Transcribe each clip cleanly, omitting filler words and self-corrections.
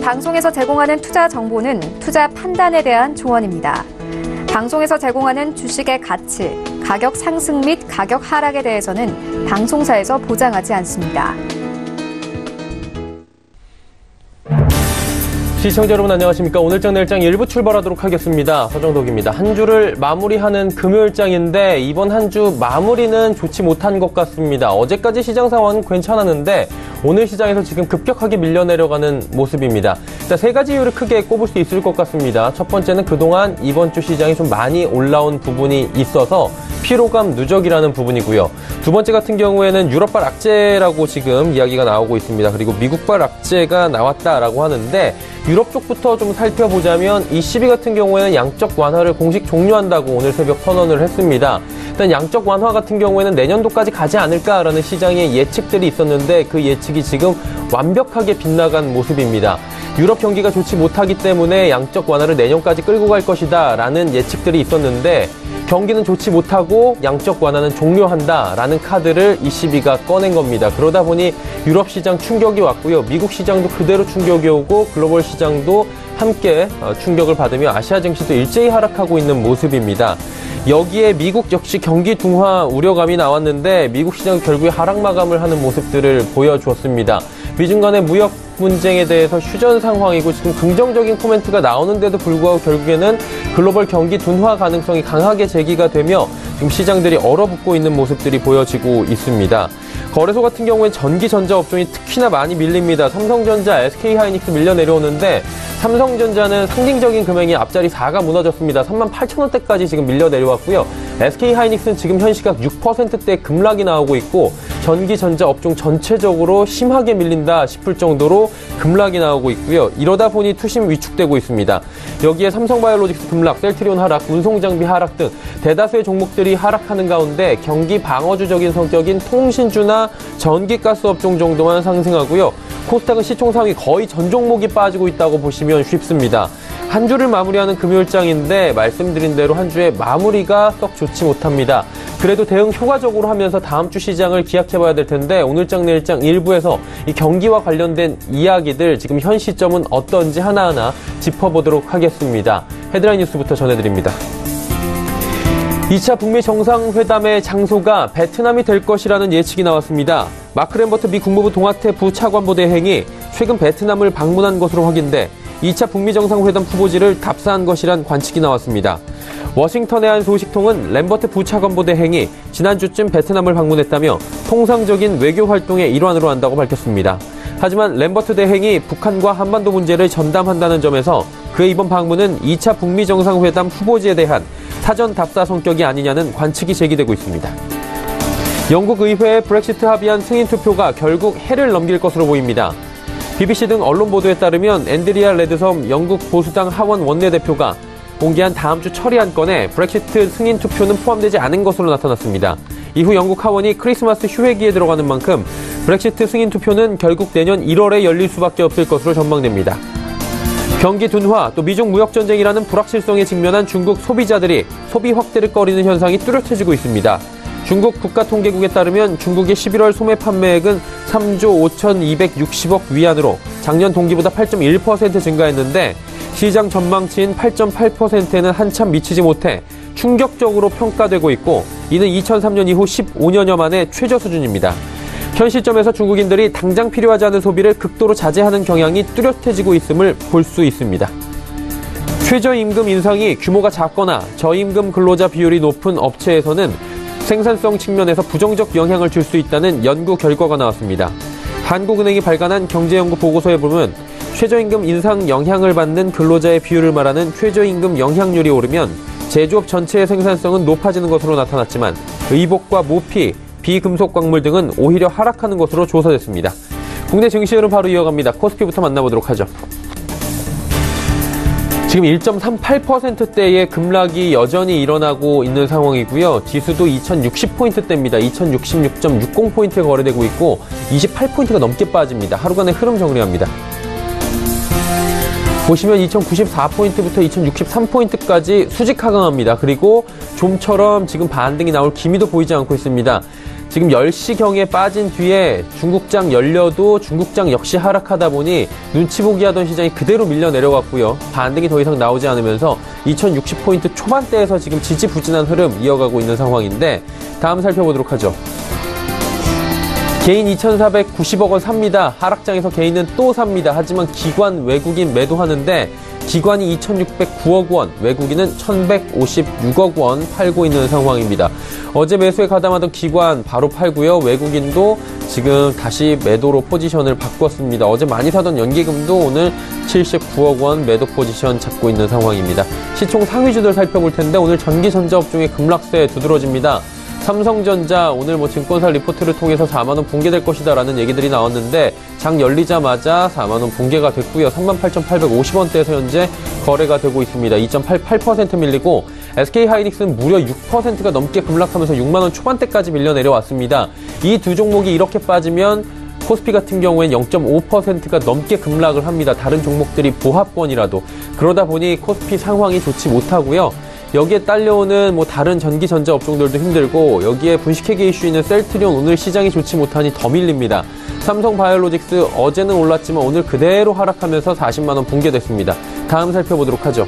방송에서 제공하는 투자 정보는 투자 판단에 대한 조언입니다. 방송에서 제공하는 주식의 가치, 가격 상승 및 가격 하락에 대해서는 방송사에서 보장하지 않습니다. 시청자 여러분 안녕하십니까. 오늘장 내일장 1부 출발하도록 하겠습니다. 서정덕입니다. 한 주를 마무리하는 금요일장인데 이번 한 주 마무리는 좋지 못한 것 같습니다. 어제까지 시장 상황은 괜찮았는데 오늘 시장에서 지금 급격하게 밀려내려가는 모습입니다. 일단 세 가지 이유를 크게 꼽을 수 있을 것 같습니다. 첫 번째는 그동안 이번 주 시장이 좀 많이 올라온 부분이 있어서 피로감 누적이라는 부분이고요. 두 번째 같은 경우에는 유럽발 악재라고 지금 이야기가 나오고 있습니다. 그리고 미국발 악재가 나왔다라고 하는데 유럽 쪽부터 좀 살펴보자면 ECB 같은 경우에는 양적 완화를 공식 종료한다고 오늘 새벽 선언을 했습니다. 일단 양적 완화 같은 경우에는 내년도까지 가지 않을까라는 시장의 예측들이 있었는데 그 예측이 지금 완벽하게 빗나간 모습입니다. 유럽 경기가 좋지 못하기 때문에 양적 완화를 내년까지 끌고 갈 것이다 라는 예측들이 있었는데 경기는 좋지 못하고 양적 완화는 종료한다라는 카드를 ECB가 꺼낸 겁니다. 그러다 보니 유럽 시장 충격이 왔고요. 미국 시장도 그대로 충격이 오고 글로벌 시장도 함께 충격을 받으며 아시아 증시도 일제히 하락하고 있는 모습입니다. 여기에 미국 역시 경기 둔화 우려감이 나왔는데 미국 시장 결국에 하락 마감을 하는 모습들을 보여주었습니다. 미중 간의 무역 분쟁에 대해서 휴전 상황이고 지금 긍정적인 코멘트가 나오는데도 불구하고 결국에는 글로벌 경기 둔화 가능성이 강하게 제기가 되며 지금 시장들이 얼어붙고 있는 모습들이 보여지고 있습니다. 거래소 같은 경우엔 전기 전자 업종이 특히나 많이 밀립니다. 삼성전자, SK하이닉스 밀려 내려오는데 삼성전자는 상징적인 금액이 앞자리 4가 무너졌습니다. 38,000원대까지 지금 밀려 내려왔고요. SK하이닉스는 지금 현 시각 6%대 급락이 나오고 있고 전기 전자 업종 전체적으로 심하게 밀린다 싶을 정도로 급락이 나오고 있고요. 이러다 보니 투심 위축되고 있습니다. 여기에 삼성바이오로직스 급락, 셀트리온 하락, 운송장비 하락 등 대다수의 종목들이 하락하는 가운데 경기 방어주적인 성격인 통신주나 전기가스 업종 정도만 상승하고요. 코스닥은 시총 상위 거의 전 종목이 빠지고 있다고 보시면 쉽습니다. 한 주를 마무리하는 금요일장인데 말씀드린 대로 한 주의 마무리가 썩 좋지 못합니다. 그래도 대응 효과적으로 하면서 다음 주 시장을 기약해봐야 될 텐데 오늘장 내일장 일부에서 이 경기와 관련된 이야기들 지금 현 시점은 어떤지 하나하나 짚어보도록 하겠습니다. 헤드라인 뉴스부터 전해드립니다. 2차 북미 정상회담의 장소가 베트남이 될 것이라는 예측이 나왔습니다. 마크 램버트 미 국무부 동아태 부차관보 대행이 최근 베트남을 방문한 것으로 확인돼 2차 북미 정상회담 후보지를 답사한 것이란 관측이 나왔습니다. 워싱턴의 한 소식통은 램버트 부차관보 대행이 지난주쯤 베트남을 방문했다며 통상적인 외교 활동의 일환으로 한다고 밝혔습니다. 하지만 램버트 대행이 북한과 한반도 문제를 전담한다는 점에서 그의 이번 방문은 2차 북미 정상회담 후보지에 대한 사전 답사 성격이 아니냐는 관측이 제기되고 있습니다. 영국 의회의 브렉시트 합의안 승인 투표가 결국 해를 넘길 것으로 보입니다. BBC 등 언론 보도에 따르면 앤드리아 레드섬 영국 보수당 하원 원내대표가 공개한 다음 주 처리 안건에 브렉시트 승인 투표는 포함되지 않은 것으로 나타났습니다. 이후 영국 하원이 크리스마스 휴회기에 들어가는 만큼 브렉시트 승인 투표는 결국 내년 1월에 열릴 수밖에 없을 것으로 전망됩니다. 경기 둔화, 또 미중 무역 전쟁이라는 불확실성에 직면한 중국 소비자들이 소비 확대를 꺼리는 현상이 뚜렷해지고 있습니다. 중국 국가통계국에 따르면 중국의 11월 소매 판매액은 3조 5,260억 위안으로 작년 동기보다 8.1% 증가했는데 시장 전망치인 8.8%에는 한참 미치지 못해 충격적으로 평가되고 있고 이는 2003년 이후 15년여 만에 최저 수준입니다. 현 시점에서 중국인들이 당장 필요하지 않은 소비를 극도로 자제하는 경향이 뚜렷해지고 있음을 볼 수 있습니다. 최저임금 인상이 규모가 작거나 저임금 근로자 비율이 높은 업체에서는 생산성 측면에서 부정적 영향을 줄 수 있다는 연구 결과가 나왔습니다. 한국은행이 발간한 경제연구 보고서에 보면 최저임금 인상 영향을 받는 근로자의 비율을 말하는 최저임금 영향률이 오르면 제조업 전체의 생산성은 높아지는 것으로 나타났지만 의복과 모피, 비금속 광물 등은 오히려 하락하는 것으로 조사됐습니다. 국내 증시 흐름 바로 이어갑니다. 코스피부터 만나보도록 하죠. 지금 1.38%대의 급락이 여전히 일어나고 있는 상황이고요. 지수도 2060포인트대입니다. 2066.60포인트에 거래되고 있고 28포인트가 넘게 빠집니다. 하루간의 흐름 정리합니다. 보시면 2094포인트부터 2063포인트까지 수직 하강합니다. 그리고 좀처럼 지금 반등이 나올 기미도 보이지 않고 있습니다. 지금 10시경에 빠진 뒤에 중국장 열려도 중국장 역시 하락하다 보니 눈치 보기 하던 시장이 그대로 밀려 내려갔고요. 반등이 더 이상 나오지 않으면서 2060포인트 초반대에서 지금 지지부진한 흐름 이어가고 있는 상황인데 다음 살펴보도록 하죠. 개인 2,490억 원 삽니다. 하락장에서 개인은 또 삽니다. 하지만 기관, 외국인 매도하는데 기관이 2,609억 원, 외국인은 1,156억 원 팔고 있는 상황입니다. 어제 매수에 가담하던 기관 바로 팔고요. 외국인도 지금 다시 매도로 포지션을 바꿨습니다. 어제 많이 사던 연기금도 오늘 79억 원 매도 포지션 잡고 있는 상황입니다. 시총 상위주들 살펴볼 텐데 오늘 전기전자업종의 급락세 두드러집니다. 삼성전자 오늘 증권사 리포트를 통해서 4만 원 붕괴될 것이다라는 얘기들이 나왔는데 장 열리자마자 4만 원 붕괴가 됐고요. 38,850원대에서 현재 거래가 되고 있습니다. 2.88% 밀리고 SK하이닉스는 무려 6%가 넘게 급락하면서 6만 원 초반대까지 밀려 내려왔습니다. 이 두 종목이 이렇게 빠지면 코스피 같은 경우엔 0.5%가 넘게 급락을 합니다. 다른 종목들이 보합권이라도. 그러다 보니 코스피 상황이 좋지 못하고요. 여기에 딸려오는 다른 전기전자 업종들도 힘들고 여기에 분식회계 이슈 있는 셀트리온 오늘 시장이 좋지 못하니 더 밀립니다. 삼성바이오로직스 어제는 올랐지만 오늘 그대로 하락하면서 40만 원 붕괴됐습니다. 다음 살펴보도록 하죠.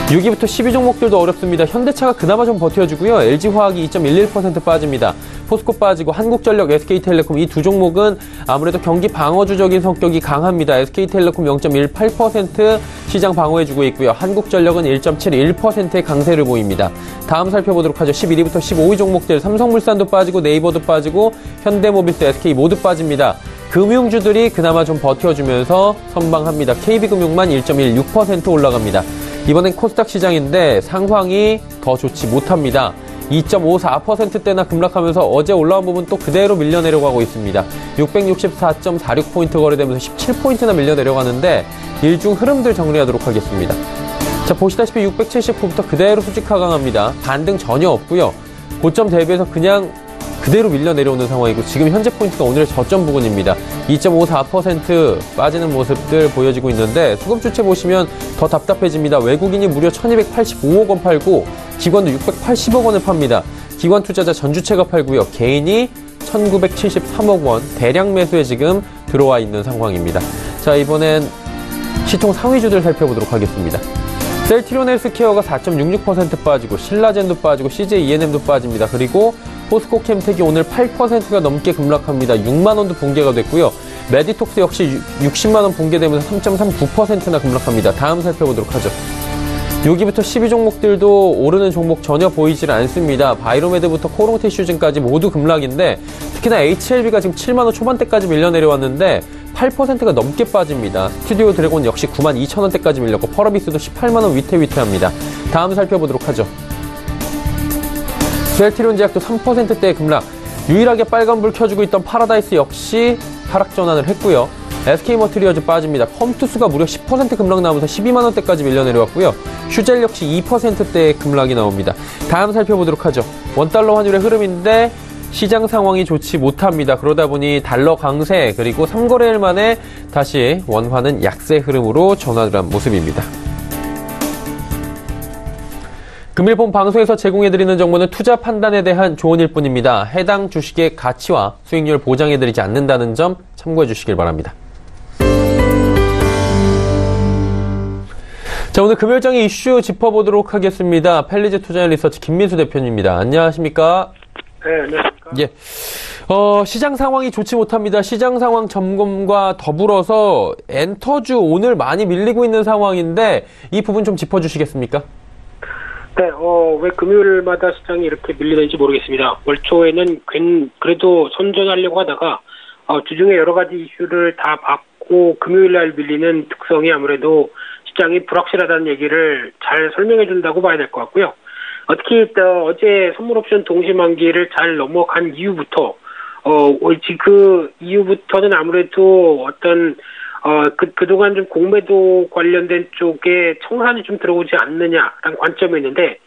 6위부터 10위 종목들도 어렵습니다. 현대차가 그나마 좀 버텨주고요. LG화학이 2.11% 빠집니다. 포스코 빠지고 한국전력, SK텔레콤 이 두 종목은 아무래도 경기 방어주적인 성격이 강합니다. SK텔레콤 0.18% 시장 방어해주고 있고요. 한국전력은 1.71%의 강세를 보입니다. 다음 살펴보도록 하죠. 11위부터 15위 종목들 삼성물산도 빠지고 네이버도 빠지고 현대모비스, SK 모두 빠집니다. 금융주들이 그나마 좀 버텨주면서 선방합니다. KB금융만 1.16% 올라갑니다. 이번엔 코스닥 시장인데 상황이 더 좋지 못합니다. 2.54%대나 급락하면서 어제 올라온 부분 또 그대로 밀려 내려가고 있습니다. 664.46포인트 거래되면서 17포인트나 밀려 내려가는데 일중 흐름들 정리하도록 하겠습니다. 자, 보시다시피 670포부터 그대로 수직 하강합니다. 반등 전혀 없고요. 고점 대비해서 그냥 그대로 밀려 내려오는 상황이고 지금 현재 포인트가 오늘의 저점 부근입니다. 2.54% 빠지는 모습들 보여지고 있는데 수급 주체 보시면 더 답답해집니다. 외국인이 무려 1,285억 원 팔고 기관도 680억 원을 팝니다. 기관 투자자 전주체가 팔고요. 개인이 1,973억 원 대량 매수에 지금 들어와 있는 상황입니다. 자, 이번엔 시총 상위주들 살펴보도록 하겠습니다. 셀트리온 헬스케어가 4.66% 빠지고 신라젠도 빠지고 CJENM도 빠집니다. 그리고 포스코 캠텍이 오늘 8%가 넘게 급락합니다. 6만 원도 붕괴가 됐고요. 메디톡스 역시 60만 원 붕괴되면서 3.39%나 급락합니다. 다음 살펴보도록 하죠. 6위부터 10위 종목들도 오르는 종목 전혀 보이질 않습니다. 바이로메드부터 코롱티슈진까지 모두 급락인데 특히나 HLB가 지금 7만 원 초반대까지 밀려 내려왔는데 8%가 넘게 빠집니다. 스튜디오 드래곤 역시 9만 2천 원대까지 밀렸고 펄어비스도 18만 원 위태위태합니다. 다음 살펴보도록 하죠. 셀트리온 제약도 3%대의 급락. 유일하게 빨간불 켜주고 있던 파라다이스 역시 하락 전환을 했고요. SK머티리얼즈 빠집니다. 컴투스가 무려 10% 급락 나오면서 12만 원대까지 밀려 내려왔고요. 슈젤 역시 2%대의 급락이 나옵니다. 다음 살펴보도록 하죠. 원달러 환율의 흐름인데 시장 상황이 좋지 못합니다. 그러다 보니 달러 강세 그리고 3거래일 만에 다시 원화는 약세 흐름으로 전환을 한 모습입니다. 금일본 방송에서 제공해드리는 정보는 투자 판단에 대한 조언일 뿐입니다. 해당 주식의 가치와 수익률 보장해드리지 않는다는 점 참고해 주시길 바랍니다. 자, 오늘 금요일장의 이슈 짚어보도록 하겠습니다. 펠리즈 투자앤리서치 김민수 대표님입니다. 안녕하십니까? 네, 안녕하십니까? 예. 시장 상황이 좋지 못합니다. 시장 상황 점검과 더불어서 엔터주 오늘 많이 밀리고 있는 상황인데 이 부분 좀 짚어주시겠습니까? 네, 왜 금요일마다 시장이 이렇게 밀리는지 모르겠습니다. 월 초에는 그래도 선전하려고 하다가, 주중에 여러 가지 이슈를 다 받고 금요일날 밀리는 특성이 아무래도 시장이 불확실하다는 얘기를 잘 설명해준다고 봐야 될 것 같고요. 특히, 어제 선물옵션 동시만기를 잘 넘어간 이후부터, 그 이후부터는 아무래도 어떤, 그동안 좀 공매도 관련된 쪽에 청산이 좀 들어오지 않느냐라는 관점이 있는데,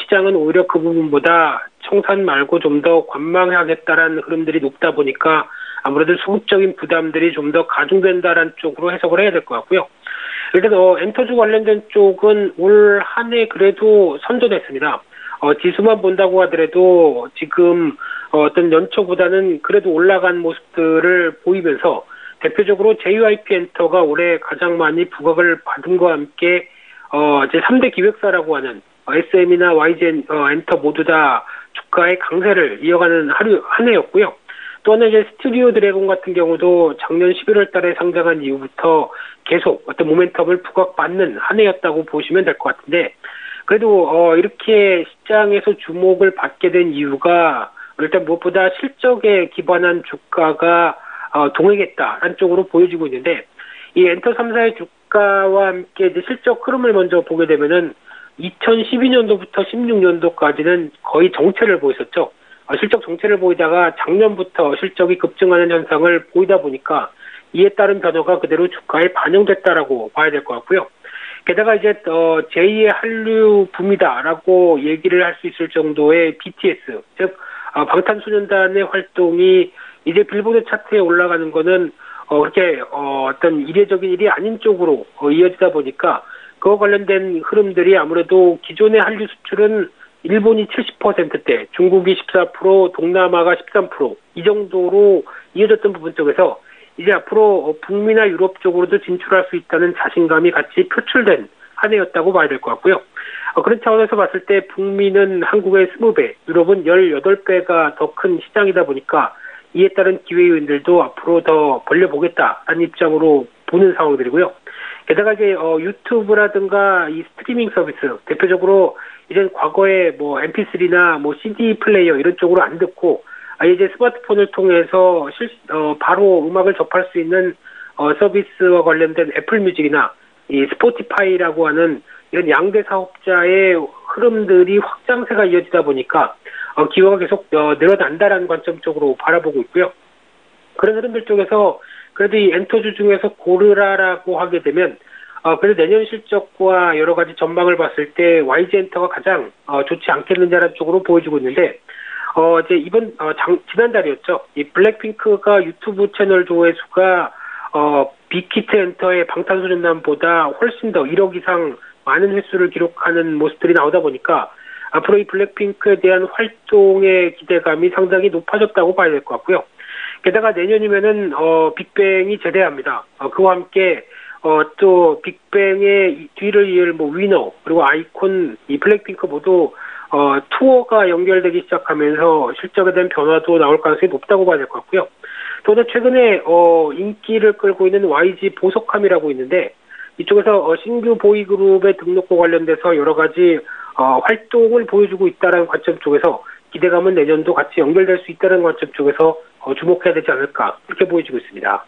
시장은 오히려 그 부분보다 청산 말고 좀 더 관망하겠다라는 흐름들이 높다 보니까 아무래도 수급적인 부담들이 좀 더 가중된다라는 쪽으로 해석을 해야 될 것 같고요. 일단, 엔터주 관련된 쪽은 올 한 해 그래도 선전했습니다. 지수만 본다고 하더라도 지금 어떤 연초보다는 그래도 올라간 모습들을 보이면서 대표적으로 JYP 엔터가 올해 가장 많이 부각을 받은 것과 함께 이제 3대 기획사라고 하는 SM이나 YG 엔터 모두 다 주가의 강세를 이어가는 한 해였고요. 또 하나 이제 스튜디오 드래곤 같은 경우도 작년 11월 달에 상장한 이후부터 계속 어떤 모멘텀을 부각받는 한 해였다고 보시면 될 것 같은데, 그래도 이렇게 시장에서 주목을 받게 된 이유가 일단 무엇보다 실적에 기반한 주가가 동행했다라는 쪽으로 보여지고 있는데, 이 엔터 3사의 주가와 함께 이제 실적 흐름을 먼저 보게 되면은 2012년도부터 16년도까지는 거의 정체를 보였었죠. 실적 정체를 보이다가 작년부터 실적이 급증하는 현상을 보이다 보니까 이에 따른 변화가 그대로 주가에 반영됐다라고 봐야 될 것 같고요. 게다가 이제 제2의 한류 붐이다라고 얘기를 할 수 있을 정도의 BTS, 즉 방탄소년단의 활동이 이제 빌보드 차트에 올라가는 거는 그렇게 어떤 이례적인 일이 아닌 쪽으로 이어지다 보니까 그와 관련된 흐름들이 아무래도 기존의 한류 수출은 일본이 70%대, 중국이 14%, 동남아가 13%, 이 정도로 이어졌던 부분 쪽에서 이제 앞으로 북미나 유럽 쪽으로도 진출할 수 있다는 자신감이 같이 표출된 한 해였다고 봐야 될 것 같고요. 그런 차원에서 봤을 때 북미는 한국의 20배, 유럽은 18배가 더 큰 시장이다 보니까 이에 따른 기회 요인들도 앞으로 더 벌려보겠다라는 입장으로 보는 상황들이고요. 게다가 이제 유튜브라든가 이 스트리밍 서비스, 대표적으로 이제 과거에 뭐 MP3나 뭐 CD 플레이어 이런 쪽으로 안 듣고 이제 스마트폰을 통해서 바로 음악을 접할 수 있는 서비스와 관련된 애플 뮤직이나 이 스포티파이라고 하는 이런 양대 사업자의 흐름들이 확장세가 이어지다 보니까 기여가 계속 늘어난다라는 관점 쪽으로 바라보고 있고요. 그런 흐름들 쪽에서 그래도 이 엔터주 중에서 고르라라고 하게 되면 그래도 내년 실적과 여러 가지 전망을 봤을 때 YG 엔터가 가장 좋지 않겠느냐라는 쪽으로 보여지고 있는데, 이제 지난달이었죠. 이 블랙핑크가 유튜브 채널 조회수가 빅히트 엔터의 방탄소년단보다 훨씬 더 1억 이상 많은 횟수를 기록하는 모습들이 나오다 보니까 앞으로 이 블랙핑크에 대한 활동의 기대감이 상당히 높아졌다고 봐야 될 것 같고요. 게다가 내년이면은 빅뱅이 제대합니다. 그와 함께 또 빅뱅의 뒤를 이을 뭐 위너 그리고 아이콘 이 블랙핑크 모두 투어가 연결되기 시작하면서 실적에 대한 변화도 나올 가능성이 높다고 봐야 될 것 같고요. 또 최근에 인기를 끌고 있는 YG 보석함이라고 있는데, 이쪽에서 신규 보이그룹의 등록과 관련돼서 여러 가지 활동을 보여주고 있다는 관점 쪽에서 기대감은 내년도 같이 연결될 수 있다는 관점 쪽에서 주목해야 되지 않을까, 그렇게 보여지고 있습니다.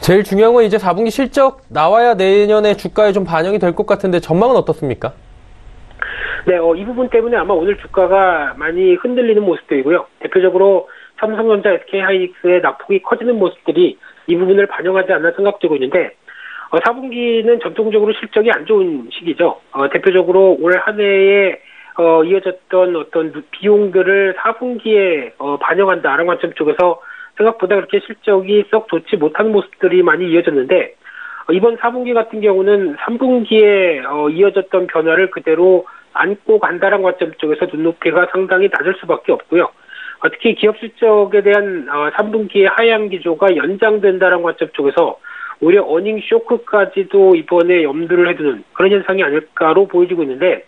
제일 중요한 건 이제 4분기 실적 나와야 내년에 주가에 좀 반영이 될 것 같은데 전망은 어떻습니까? 네, 이 부분 때문에 아마 오늘 주가가 많이 흔들리는 모습들이고요. 대표적으로 삼성전자, SK하이닉스의 낙폭이 커지는 모습들이 이 부분을 반영하지 않나 생각되고 있는데, 4분기는 전통적으로 실적이 안 좋은 시기죠. 대표적으로 올 한 해에 이어졌던 어떤 비용들을 4분기에 반영한다라는 관점 쪽에서 생각보다 그렇게 실적이 썩 좋지 못한 모습들이 많이 이어졌는데, 이번 4분기 같은 경우는 3분기에 이어졌던 변화를 그대로 안고 간다는 관점 쪽에서 눈높이가 상당히 낮을 수밖에 없고요. 특히 기업 실적에 대한 3분기의 하향 기조가 연장된다는 관점 쪽에서 오히려 어닝 쇼크까지도 이번에 염두를 해두는 그런 현상이 아닐까로 보여지고 있는데,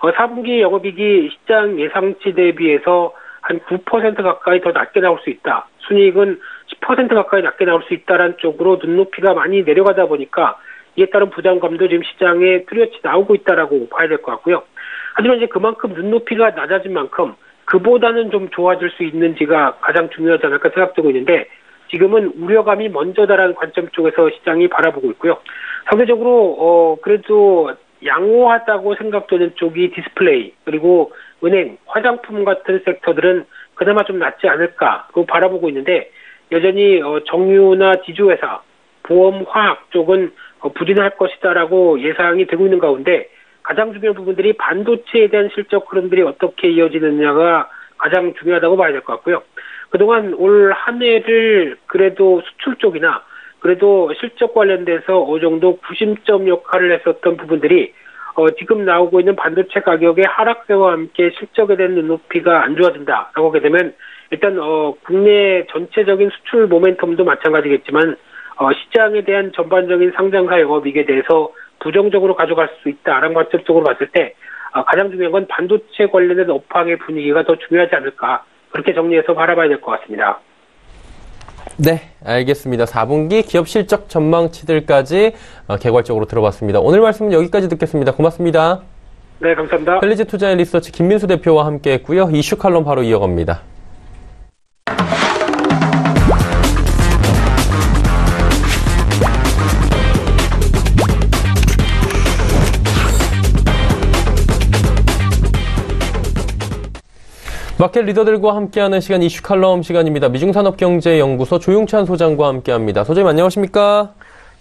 4분기 영업이익이 시장 예상치 대비해서 한 9% 가까이 더 낮게 나올 수 있다. 순이익은 10% 가까이 낮게 나올 수 있다라는 쪽으로 눈높이가 많이 내려가다 보니까 이에 따른 부담감도 지금 시장에 뚜렷이 나오고 있다라고 봐야 될 것 같고요. 하지만 이제 그만큼 눈높이가 낮아진 만큼 그보다는 좀 좋아질 수 있는지가 가장 중요하지 않을까 생각되고 있는데, 지금은 우려감이 먼저다라는 관점 쪽에서 시장이 바라보고 있고요. 상대적으로 그래도 양호하다고 생각되는 쪽이 디스플레이, 그리고 은행, 화장품 같은 섹터들은 그나마 좀 낫지 않을까 그거 바라보고 있는데, 여전히 정유나 지주회사, 보험, 화학 쪽은 부진할 것이다라고 예상이 되고 있는 가운데, 가장 중요한 부분들이 반도체에 대한 실적 흐름들이 어떻게 이어지느냐가 가장 중요하다고 봐야 될 것 같고요. 그동안 올 한 해를 그래도 수출 쪽이나 그래도 실적 관련돼서 어느 정도 구심점 역할을 했었던 부분들이 지금 나오고 있는 반도체 가격의 하락세와 함께 실적에 대한 눈높이가 안 좋아진다라고 하게 되면 일단 국내 전체적인 수출 모멘텀도 마찬가지겠지만 시장에 대한 전반적인 상장사 영업이익에 대해서 부정적으로 가져갈 수 있다라는 관점적으로 봤을 때 가장 중요한 건 반도체 관련된 업황의 분위기가 더 중요하지 않을까 그렇게 정리해서 바라봐야 될 것 같습니다. 네, 알겠습니다. 4분기 기업 실적 전망치들까지 개괄적으로 들어봤습니다. 오늘 말씀은 여기까지 듣겠습니다. 고맙습니다. 네, 감사합니다. 헬리지 투자 리서치 김민수 대표와 함께했고요. 이슈 칼럼 바로 이어갑니다. 마켓 리더들과 함께하는 시간 이슈 칼럼 시간입니다. 미중산업경제연구소 조용찬 소장과 함께합니다. 소장님 안녕하십니까?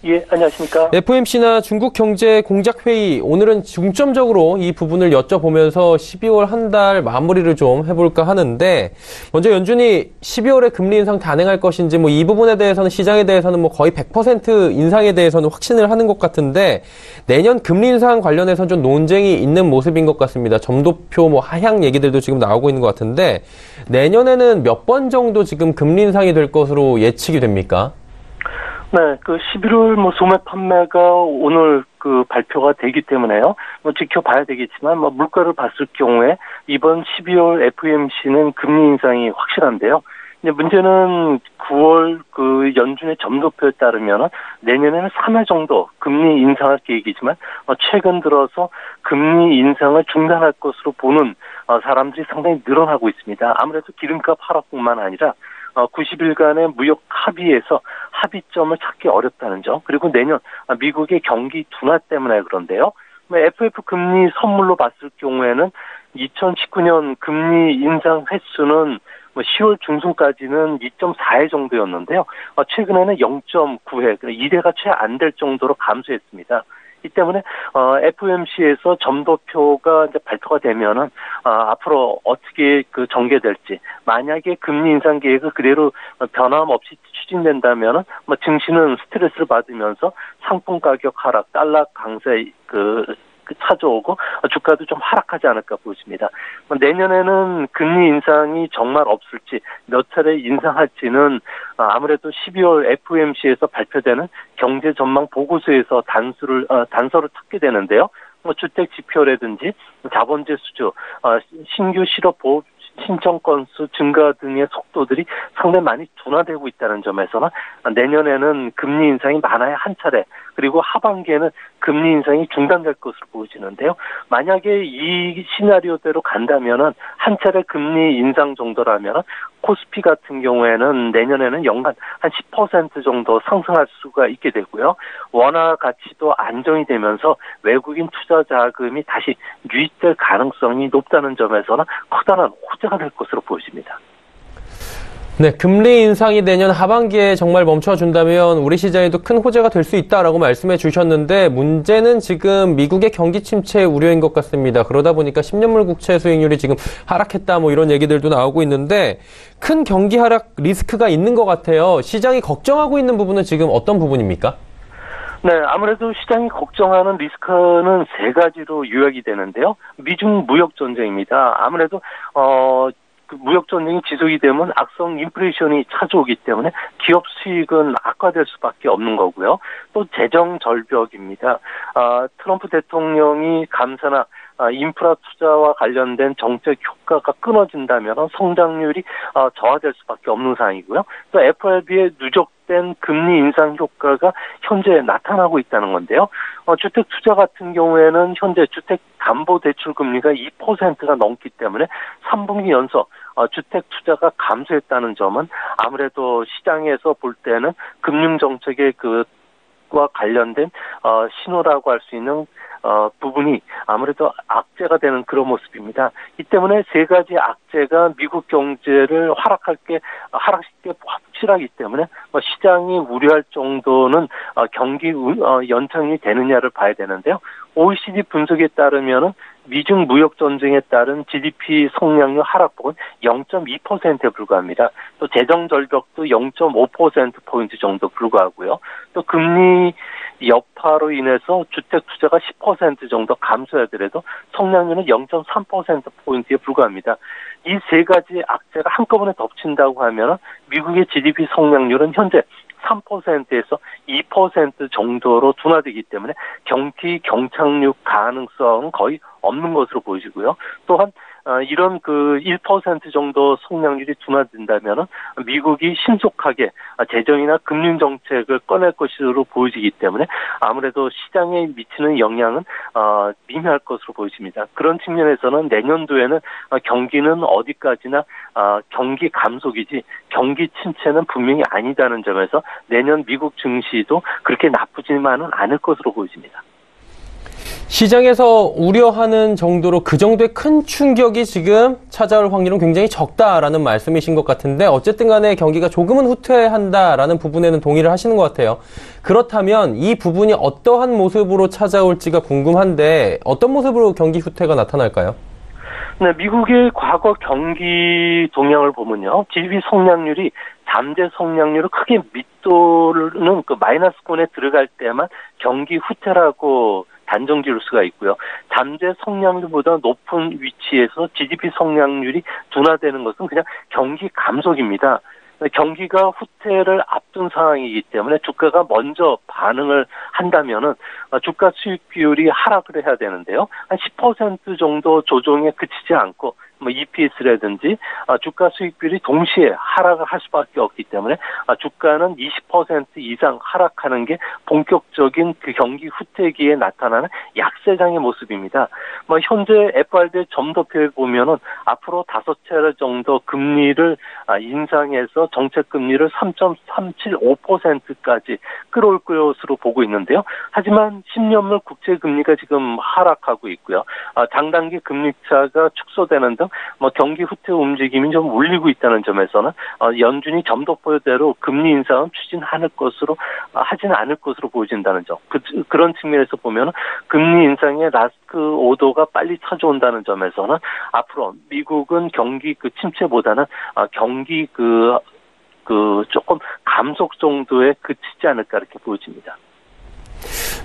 예, 안녕하십니까? FOMC나 중국경제공작회의 오늘은 중점적으로 이 부분을 여쭤보면서 12월 한 달 마무리를 좀 해볼까 하는데 먼저 연준이 12월에 금리 인상 단행할 것인지 이 부분에 대해서는 시장에 대해서는 거의 100% 인상에 대해서는 확신을 하는 것 같은데 내년 금리 인상 관련해서는 좀 논쟁이 있는 모습인 것 같습니다. 점도표 하향 얘기들도 지금 나오고 있는 것 같은데 내년에는 몇 번 정도 지금 금리 인상이 될 것으로 예측이 됩니까? 네, 11월 소매 판매가 오늘 발표가 되기 때문에요. 지켜봐야 되겠지만, 물가를 봤을 경우에 이번 12월 FOMC는 금리 인상이 확실한데요. 이제 문제는 9월 연준의 점도표에 따르면 내년에는 3회 정도 금리 인상할 계획이지만, 최근 들어서 금리 인상을 중단할 것으로 보는 사람들이 상당히 늘어나고 있습니다. 아무래도 기름값 하락뿐만 아니라 90일간의 무역 합의에서 합의점을 찾기 어렵다는 점, 그리고 내년 미국의 경기 둔화 때문에 그런데요. FF 금리 선물로 봤을 경우에는 2019년 금리 인상 횟수는 10월 중순까지는 2.4회 정도였는데요. 최근에는 0.9회, 2회가 채 안 될 정도로 감소했습니다. 이 때문에 FOMC에서 점도표가 이제 발표가 되면은 앞으로 어떻게 전개될지, 만약에 금리 인상 계획을 그대로 변함없이 추진된다면은 증시는 스트레스를 받으면서 상품 가격 하락, 달러 강세 찾아오고 주가도 좀 하락하지 않을까 보입니다. 내년에는 금리 인상이 정말 없을지, 몇 차례 인상할지는 아무래도 12월 FOMC에서 발표되는 경제 전망 보고서에서 단서를 찾게 되는데요. 주택 지표라든지 자본재 수주, 신규 실업 보호 신청 건수 증가 등의 속도들이 상당히 많이 둔화되고 있다는 점에서는 내년에는 금리 인상이 많아야 한 차례, 그리고 하반기에는 금리 인상이 중단될 것으로 보여지는데요. 만약에 이 시나리오대로 간다면은 한 차례 금리 인상 정도라면 코스피 같은 경우에는 내년에는 연간 한 10% 정도 상승할 수가 있게 되고요. 원화 가치도 안정이 되면서 외국인 투자 자금이 다시 유입될 가능성이 높다는 점에서는 커다란 호재가 될 것으로 보여집니다. 네, 금리 인상이 내년 하반기에 정말 멈춰준다면 우리 시장에도 큰 호재가 될 수 있다라고 말씀해 주셨는데 문제는 지금 미국의 경기 침체 우려인 것 같습니다. 그러다 보니까 10년물 국채 수익률이 지금 하락했다 이런 얘기들도 나오고 있는데 큰 경기 하락 리스크가 있는 것 같아요. 시장이 걱정하고 있는 부분은 지금 어떤 부분입니까? 네, 아무래도 시장이 걱정하는 리스크는 세 가지로 요약이 되는데요. 미중 무역 전쟁입니다. 아무래도 무역 전쟁이 지속이 되면 악성 인플레이션이 찾아오기 때문에 기업 수익은 악화될 수밖에 없는 거고요. 또 재정 절벽입니다. 트럼프 대통령이 감사나 인프라 투자와 관련된 정책 효과가 끊어진다면 성장률이 저하될 수밖에 없는 상황이고요. 또 FRB의 누적된 금리 인상 효과가 현재 나타나고 있다는 건데요. 주택 투자 같은 경우에는 현재 주택 담보 대출 금리가 2%가 넘기 때문에 3분기 연속 주택 투자가 감소했다는 점은 아무래도 시장에서 볼 때는 금융 정책의 과 관련된 신호라고 할 수 있는 부분이 아무래도 악재가 되는 그런 모습입니다. 이 때문에 세 가지 악재가 미국 경제를 하락시키기 확실하기 때문에 시장이 우려할 정도는 경기 연착이 되느냐를 봐야 되는데요. OECD 분석에 따르면은 미중 무역 전쟁에 따른 GDP 성장률 하락폭은 0.2%에 불과합니다. 또 재정 절벽도 0.5%포인트 정도 불과하고요. 또 금리 여파로 인해서 주택 투자가 10% 정도 감소하더라도 성장률은 0.3%포인트에 불과합니다. 이 세 가지 악재가 한꺼번에 덮친다고 하면 미국의 GDP 성장률은 현재 3%에서 2% 정도로 둔화되기 때문에 경기 경착륙 가능성은 거의 없는 것으로 보이고요. 또한 이런 그 1% 정도 성장률이 둔화된다면 미국이 신속하게 재정이나 금융 정책을 꺼낼 것으로 보여지기 때문에 아무래도 시장에 미치는 영향은 미미할 것으로 보여집니다. 그런 측면에서는 내년도에는 경기는 어디까지나 경기 감속이지 경기 침체는 분명히 아니다는 점에서 내년 미국 증시도 그렇게 나쁘지만은 않을 것으로 보여집니다. 시장에서 우려하는 정도로 그 정도의 큰 충격이 지금 찾아올 확률은 굉장히 적다라는 말씀이신 것 같은데 어쨌든 간에 경기가 조금은 후퇴한다라는 부분에는 동의를 하시는 것 같아요. 그렇다면 이 부분이 어떠한 모습으로 찾아올지가 궁금한데 어떤 모습으로 경기 후퇴가 나타날까요? 네, 미국의 과거 경기 동향을 보면요. GDP 성장률이 잠재 성장률을 크게 밑도는 그 마이너스권에 들어갈 때만 경기 후퇴라고 단정 지을 수가 있고요. 잠재 성장률보다 높은 위치에서 GDP 성장률이 둔화되는 것은 그냥 경기 감속입니다. 경기가 후퇴를 앞둔 상황이기 때문에 주가가 먼저 반응을 한다면은 주가 수익 비율이 하락을 해야 되는데요. 한 10% 정도 조정에 그치지 않고 EPS라든지 주가 수익 비율이 동시에 하락을 할 수밖에 없기 때문에 주가는 20% 이상 하락하는 게 본격적인 그 경기 후퇴기에 나타나는 약세장의 모습입니다. 현재 FRB의 점도표에 보면은 앞으로 5차례 정도 금리를 인상해서 정책 금리를 3.375%까지 끌어올 것으로 보고 있는데요. 하지만 10년물 국채 금리가 지금 하락하고 있고요. 장단기 금리차가 축소되는 등 경기 후퇴 움직임이 좀 울리고 있다는 점에서는 연준이 점도표대로 금리 인상은 하지는 않을 것으로 보여진다는 점. 그런 측면에서 보면 금리 인상의 라스트 오더가 빨리 찾아온다는 점에서는 앞으로 미국은 경기 그 침체보다는 경기 조금 감속 정도에 그치지 않을까 이렇게 보여집니다.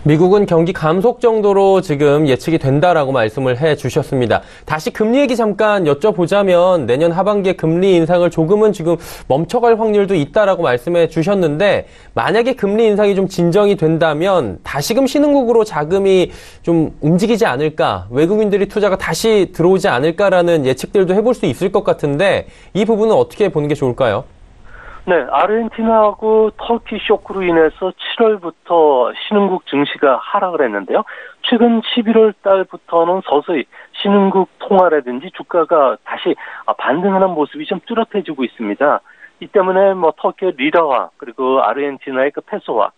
미국은 경기 감속 정도로 지금 예측이 된다라고 말씀을 해 주셨습니다. 다시 금리 얘기 잠깐 여쭤보자면 내년 하반기에 금리 인상을 조금은 지금 멈춰갈 확률도 있다라고 말씀해 주셨는데 만약에 금리 인상이 좀 진정이 된다면 다시금 신흥국으로 자금이 좀 움직이지 않을까, 외국인들이 투자가 다시 들어오지 않을까라는 예측들도 해볼 수 있을 것 같은데 이 부분은 어떻게 보는 게 좋을까요? 네, 아르헨티나하고 터키 쇼크로 인해서 7월부터 신흥국 증시가 하락을 했는데요. 최근 11월 달부터는 서서히 신흥국 통화라든지 주가가 다시 반등하는 모습이 좀 뚜렷해지고 있습니다. 이 때문에 터키의 리라화, 그리고 아르헨티나의 그 페소화,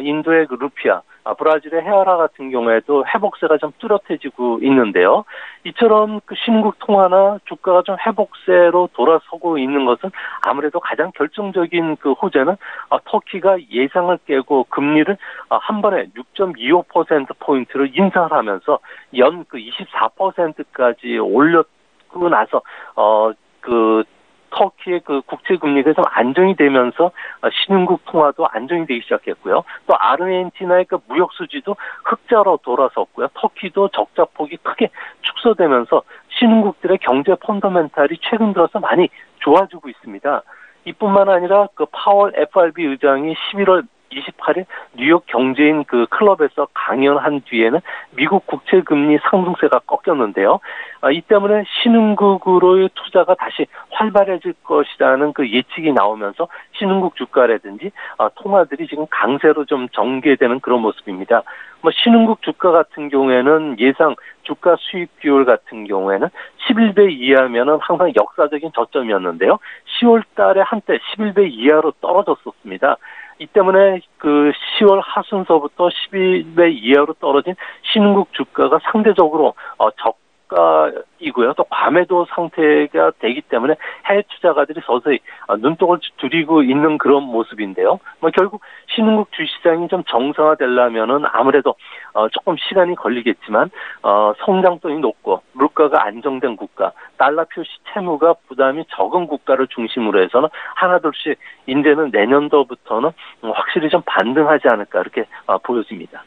인도의 그 루피아, 브라질의 헤아라 같은 경우에도 회복세가 좀 뚜렷해지고 있는데요. 이처럼 그 신흥국 통화나 주가가 좀 회복세로 돌아서고 있는 것은 아무래도 가장 결정적인 그 호재는 터키가 예상을 깨고 금리를 한 번에 6.25%포인트를 인상을 하면서 연 그 24%까지 올렸고 나서 터키의 그 국채 금리가 좀 안정이 되면서 신흥국 통화도 안정이 되기 시작했고요. 또 아르헨티나의 그 무역 수지도 흑자로 돌아섰고요. 터키도 적자 폭이 크게 축소되면서 신흥국들의 경제 펀더멘탈이 최근 들어서 많이 좋아지고 있습니다. 이뿐만 아니라 그 파월 FRB 의장이 11월 28일 뉴욕 경제인 그 클럽에서 강연한 뒤에는 미국 국채 금리 상승세가 꺾였는데요. 이 때문에 신흥국으로의 투자가 다시 활발해질 것이라는 그 예측이 나오면서 신흥국 주가라든지 통화들이 지금 강세로 좀 전개되는 그런 모습입니다. 신흥국 주가 같은 경우에는 예상 주가 수익 비율 같은 경우에는 11배 이하면은 항상 역사적인 저점이었는데요. 10월 달에 한때 11배 이하로 떨어졌었습니다. 이 때문에 그 10월 하순서부터 11배 이하로 떨어진 신흥국 주가가 상대적으로 저가이고요. 또 과매도 상태가 되기 때문에 해외 투자가들이 서서히 눈독을 들이고 있는 그런 모습인데요. 결국 신흥국 주시장이 좀 정상화되려면은 아무래도 조금 시간이 걸리겠지만 성장성이 높고 물가가 안정된 국가, 달러 표시 채무가 부담이 적은 국가를 중심으로 해서는 하나둘씩 이제는 내년도부터는 확실히 좀 반등하지 않을까 이렇게 보여집니다.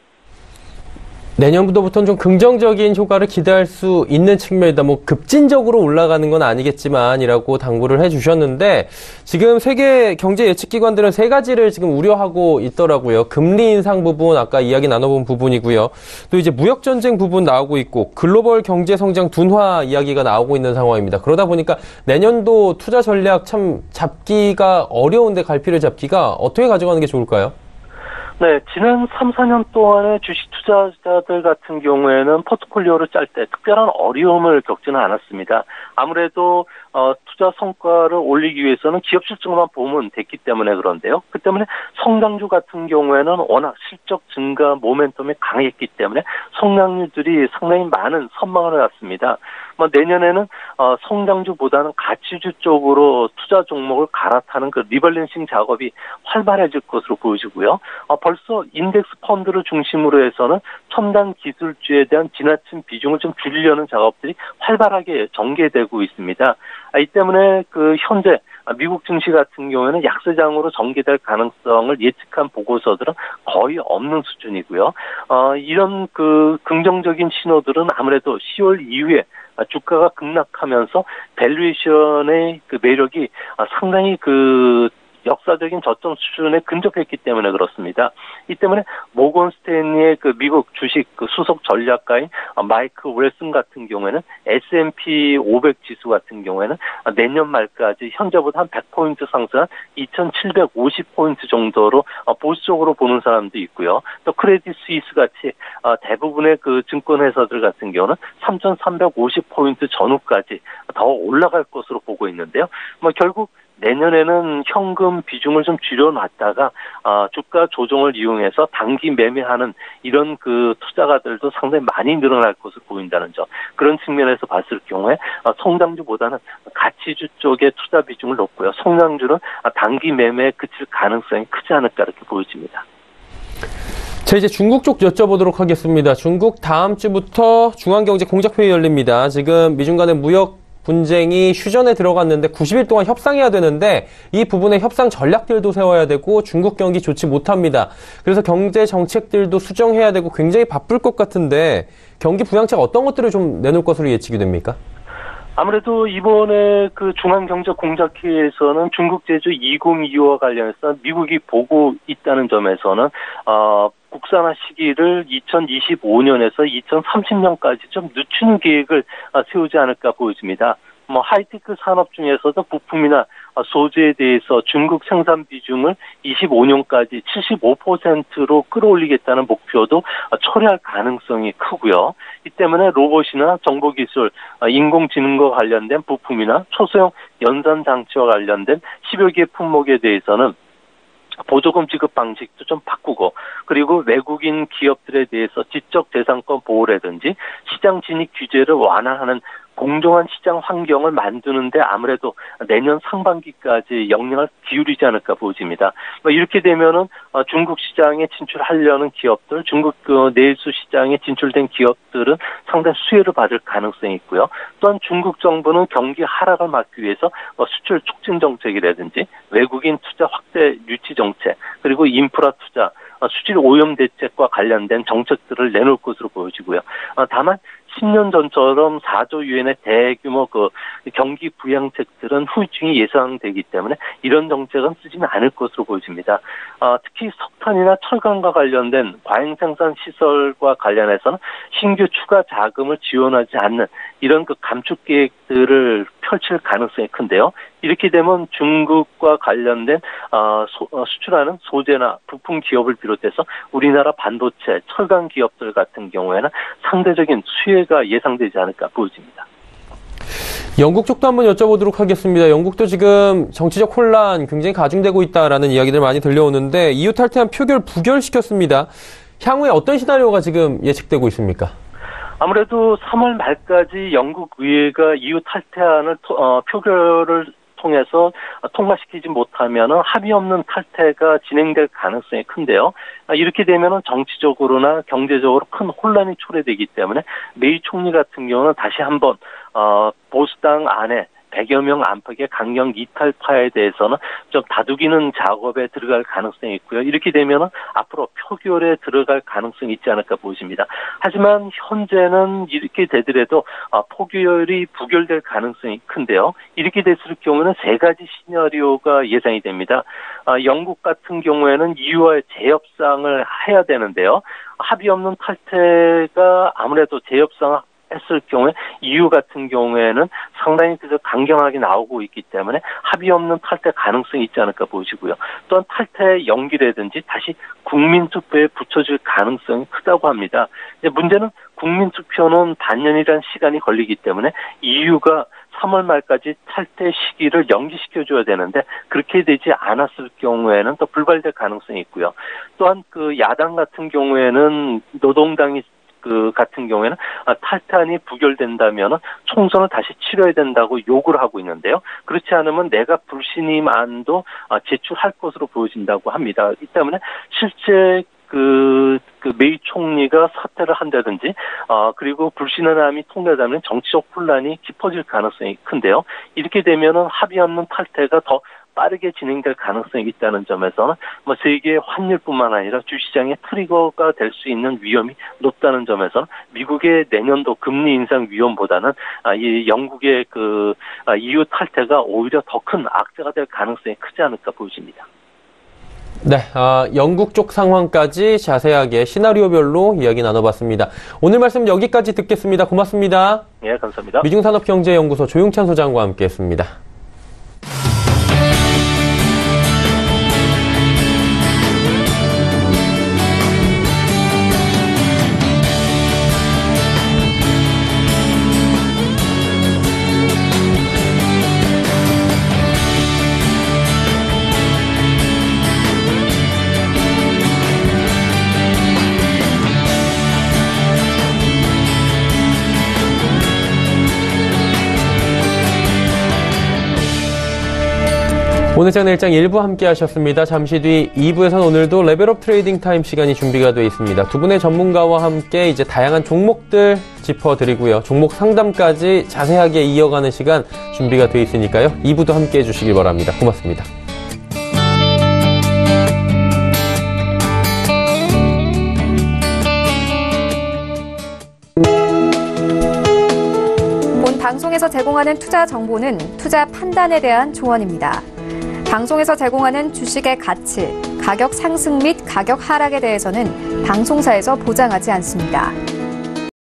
내년부터는 좀 긍정적인 효과를 기대할 수 있는 측면이다. 급진적으로 올라가는 건 아니겠지만이라고 당부를 해주셨는데 지금 세계 경제 예측기관들은 세 가지를 지금 우려하고 있더라고요. 금리 인상 부분, 아까 이야기 나눠본 부분이고요. 또 이제 무역 전쟁 부분 나오고 있고 글로벌 경제 성장 둔화 이야기가 나오고 있는 상황입니다. 그러다 보니까 내년도 투자 전략 참 잡기가 어려운데 갈피를 잡기가 어떻게 가져가는 게 좋을까요? 네, 지난 3, 4년 동안의 주식 투자자들 같은 경우에는 포트폴리오를 짤 때 특별한 어려움을 겪지는 않았습니다. 아무래도 투자 성과를 올리기 위해서는 기업 실적만 보면 됐기 때문에 그런데요. 그 때문에 성장주 같은 경우에는 워낙 실적 증가 모멘텀이 강했기 때문에 성장률들이 상당히 많은 선망을 해왔습니다. 내년에는 성장주보다는 가치주 쪽으로 투자 종목을 갈아타는 그 리밸런싱 작업이 활발해질 것으로 보여지고요. 벌써 인덱스 펀드를 중심으로 해서는 첨단 기술주에 대한 지나친 비중을 좀 줄이려는 작업들이 활발하게 전개되고 있습니다. 이 때문에 현재 미국 증시 같은 경우에는 약세장으로 전개될 가능성을 예측한 보고서들은 거의 없는 수준이고요. 이런 긍정적인 신호들은 아무래도 10월 이후에 주가가 급락하면서 밸류에이션의 매력이 상당히 역사적인 저점 수준에 근접했기 때문에 그렇습니다. 이 때문에 모건 스탠리의 미국 주식 수석 전략가인 마이크 웰슨 같은 경우에는 S&P 500 지수 같은 경우에는 내년 말까지 현재보다 한 100포인트 상승한 2,750포인트 정도로 보수적으로 보는 사람도 있고요. 또 크레딧 스위스 같이 대부분의 증권 회사들 같은 경우는 3,350포인트 전후까지 더 올라갈 것으로 보고 있는데요. 결국 내년에는 현금 비중을 좀 줄여놨다가 주가 조정을 이용해서 단기 매매하는 이런 투자가들도 상당히 많이 늘어날 것으로 보인다는 점. 그런 측면에서 봤을 경우에 성장주보다는 가치주 쪽에 투자 비중을 놓고요. 성장주는 단기 매매에 그칠 가능성이 크지 않을까 이렇게 보여집니다. 자, 이제 중국 쪽 여쭤보도록 하겠습니다. 중국 다음 주부터 중앙경제공작회의 열립니다. 지금 미중 간의 무역 분쟁이 휴전에 들어갔는데 90일 동안 협상해야 되는데 이 부분에 협상 전략들도 세워야 되고 중국 경기 좋지 못합니다. 그래서 경제 정책들도 수정해야 되고 굉장히 바쁠 것 같은데 경기 부양책 어떤 것들을 좀 내놓을 것으로 예측이 됩니까? 아무래도 이번에 중앙경제공작회의에서는 중국 제조 2025와 관련해서 미국이 보고 있다는 점에서는 국산화 시기를 2025년에서 2030년까지 좀 늦추는 계획을 세우지 않을까 보여집니다. 하이테크 산업 중에서도 부품이나 소재에 대해서 중국 생산 비중을 25년까지 75%로 끌어올리겠다는 목표도 초래할 가능성이 크고요. 이 때문에 로봇이나 정보기술, 인공지능과 관련된 부품이나 초소형 연산 장치와 관련된 10여 개 품목에 대해서는 보조금 지급 방식도 좀 바꾸고 그리고 외국인 기업들에 대해서 지적재산권 보호라든지 시장 진입 규제를 완화하는 공정한 시장 환경을 만드는데 아무래도 내년 상반기까지 역량을 기울이지 않을까 보여집니다. 이렇게 되면은 중국 시장에 진출하려는 기업들, 중국 내수 시장에 진출된 기업들은 상당히 수혜를 받을 가능성이 있고요. 또한 중국 정부는 경기 하락을 막기 위해서 수출 촉진 정책이라든지 외국인 투자 확대 유치 정책, 그리고 인프라 투자, 수질 오염 대책과 관련된 정책들을 내놓을 것으로 보여지고요. 다만 10년 전처럼 4조 유엔의 대규모 경기 부양책들은 후유증이 예상되기 때문에 이런 정책은 쓰지는 않을 것으로 보여집니다. 특히 석탄이나 철강과 관련된 과잉 생산 시설과 관련해서는 신규 추가 자금을 지원하지 않는 이런 감축 계획들을 펼칠 가능성이 큰데요. 이렇게 되면 중국과 관련된 수출하는 소재나 부품 기업을 비롯해서 우리나라 반도체, 철강 기업들 같은 경우에는 상대적인 수혜가 예상되지 않을까 보여집니다. 영국 쪽도 한번 여쭤보도록 하겠습니다. 영국도 지금 정치적 혼란 굉장히 가중되고 있다라는 이야기들 많이 들려오는데 EU 탈퇴안 표결 부결시켰습니다. 향후에 어떤 시나리오가 지금 예측되고 있습니까? 아무래도 3월 말까지 영국 의회가 EU 탈퇴안을 표결을 통해서 통과시키지 못하면 합의 없는 탈퇴가 진행될 가능성이 큰데요. 이렇게 되면 정치적으로나 경제적으로 큰 혼란이 초래되기 때문에 메이 총리 같은 경우는 다시 한번 보수당 안에 100여 명 안팎의 강경 이탈파에 대해서는 좀 다독이는 작업에 들어갈 가능성이 있고요. 이렇게 되면 앞으로 표결에 들어갈 가능성이 있지 않을까 보입니다. 하지만 현재는 이렇게 되더라도 표결이 부결될 가능성이 큰데요. 이렇게 됐을 경우는 세 가지 시나리오가 예상이 됩니다. 영국 같은 경우에는 EU와의 재협상을 해야 되는데요. 합의 없는 탈퇴가 아무래도 재협상을 했을 경우에 EU 같은 경우에는 상당히 그저 강경하게 나오고 있기 때문에 합의 없는 탈퇴 가능성이 있지 않을까 보시고요. 또한 탈퇴 연기라든지 다시 국민투표에 붙여질 가능성이 크다고 합니다. 이제 문제는 국민투표는 반년이라는 시간이 걸리기 때문에 EU가 3월 말까지 탈퇴 시기를 연기시켜줘야 되는데 그렇게 되지 않았을 경우에는 또 불발될 가능성이 있고요. 또한 그 야당 같은 경우에는 노동당이 같은 경우에는 탈퇴안이 부결된다면 총선을 다시 치러야 된다고 요구를 하고 있는데요. 그렇지 않으면 내가 불신임안도 제출할 것으로 보여진다고 합니다. 이 때문에 실제 메이 총리가 사퇴를 한다든지, 그리고 불신임안이 통과되면 정치적 혼란이 깊어질 가능성이 큰데요. 이렇게 되면은 합의 없는 탈퇴가 더 빠르게 진행될 가능성이 있다는 점에서는 세계 환율뿐만 아니라 주시장의 트리거가 될 수 있는 위험이 높다는 점에서는 미국의 내년도 금리 인상 위험보다는 이 영국의 EU 탈퇴가 오히려 더 큰 악재가 될 가능성이 크지 않을까 보입니다. 네, 영국 쪽 상황까지 자세하게 시나리오별로 이야기 나눠봤습니다. 오늘 말씀 여기까지 듣겠습니다. 고맙습니다. 네, 감사합니다. 미중산업경제연구소 조용찬 소장과 함께했습니다. 오늘장 내일장 1부 함께 하셨습니다. 잠시 뒤 2부에서는 오늘도 레벨업 트레이딩 타임 시간이 준비가 되어 있습니다. 두 분의 전문가와 함께 이제 다양한 종목들 짚어드리고요. 종목 상담까지 자세하게 이어가는 시간 준비가 되어 있으니까요. 2부도 함께 해주시길 바랍니다. 고맙습니다. 본 방송에서 제공하는 투자 정보는 투자 판단에 대한 조언입니다. 방송에서 제공하는 주식의 가치, 가격 상승 및 가격 하락에 대해서는 방송사에서 보장하지 않습니다.